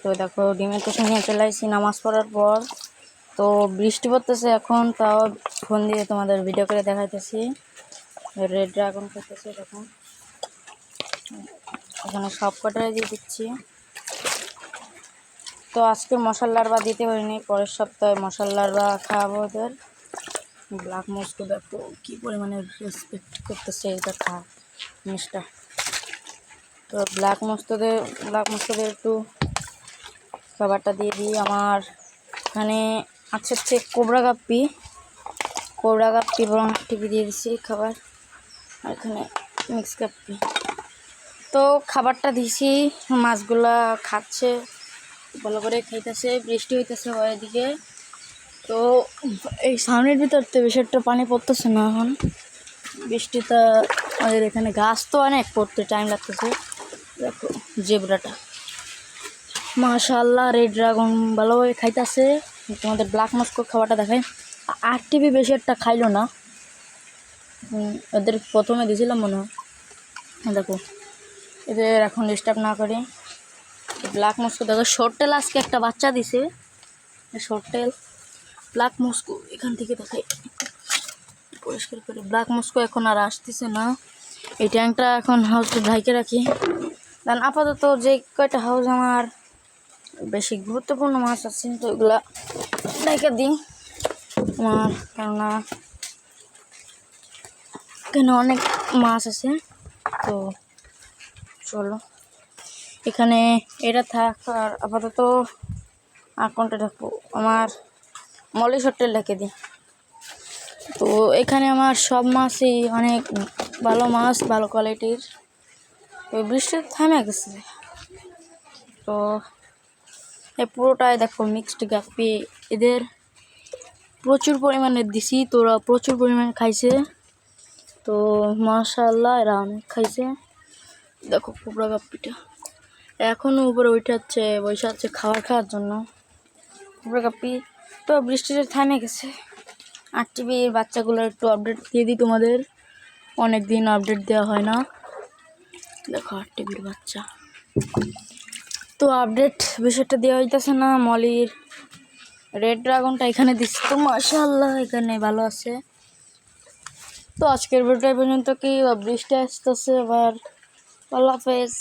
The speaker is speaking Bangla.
তো দেখো ডিমের কুসুম নিয়ে চলে আসছি নামাজ পড়ার পর। তো বৃষ্টি পড়তেছে এখন, তাও ফোন দিয়ে তোমাদের ভিডিও করে দেখাইতেছি। রেড ড্রাগন করতেছে দেখুন, এখানে সব কটাই দিয়ে দিচ্ছি। তো আজকে মশলার বা দিতে পারিনি, পরের সপ্তাহে মশলার বা খাওয়াবো ওদের। ব্ল্যাক মস্কো দেখো কী পরিমাণে রেসপেক্ট করতেছে এটা খা জিনিসটা। তো ব্ল্যাক মস্কোদের একটু খাবারটা দিয়ে দিই। আমার এখানে হচ্ছে কোবরা গাপ্পি এবং টিপি দিয়ে দিচ্ছি খাবার, আর এখানে মিক্স গাপ্পি। তো খাবারটা দিছি, মাছগুলা খাচ্ছে, ভালো করে খাইতেছে। বৃষ্টি হইতেছে ওইদিকে, তো এই সামনের ভিতর তো বেশি একটা পানি পড়তেছে না এখন। বৃষ্টিটা আমাদের এখানে গাছ তো অনেক, পড়তে টাইম লাগতেছে। দেখো জেব্রাটা মাশাআল্লাহ, রেড ড্রাগন ভালোভাবে খাইতেছে। তোমাদের ব্ল্যাক মস্কো খাবারটা দেখায়। আর টিভি বেশি একটা খাইলো না, ওদের প্রথমে দিয়েছিলাম মনে হয়। দেখো এদের এখন ডিস্টার্ব না করি। ব্ল্যাক মস্কো দেখো শর্ট টেল আজকে একটা বাচ্চা দিছে, শর্ট টেল ব্ল্যাক মস্কো। এখান থেকে দেখাই পরিষ্কার করে। ব্ল্যাক মস্কো এখন আর আসতেছে না, এই ট্যাঙ্কটা এখন হাউসে ঢাইকে রাখি। কারণ আপাতত যে কয়টা হাউস আমার বেশি গুরুত্বপূর্ণ মাছ আছে, তো ওইগুলা ঢাইকে দিই আমার, কেননা এখানে অনেক মাছ আছে। তো চলো এখানে এটা থাক, আর আপাতত আর কোনটা ঢাকবো, আমার মলি শর্টেল ঢেকে দিই। তো এখানে আমার সব মাছই অনেক ভালো মাছ, ভালো কোয়ালিটির। তো বৃষ্টি থামে গেছে, তো এই পুরোটাই দেখো মিক্সড গাপ্পি। এদের প্রচুর পরিমাণে দিছি, তো ওরা প্রচুর পরিমাণে খাইছে। তো মাশাআল্লাহ এরা অনেক খাইছে। দেখো কোবরা গাপ্পিটা এখনও উপরে বসে আছে খাওয়ার জন্য। কোবরা গাপ্পি তো বৃষ্টিতে থামে গেছে। আর টিভির বাচ্চাগুলোর একটু আপডেট দিয়ে দিই তোমাদের, অনেক দিন আপডেট দেওয়া হয় না। দেখো আর টিভির বাচ্চা, তো আপডেট বিষয়টা দেওয়া হইতেছে না। মলির রেড ড্রাগনটা এখানে দিচ্ছি, তো মাশাআল্লাহ এখানে ভালো আছে। তো আজকের ভিডিও পর্যন্ত কি, বৃষ্টি আসতেছে আবার। আল্লাহ হাফেজ।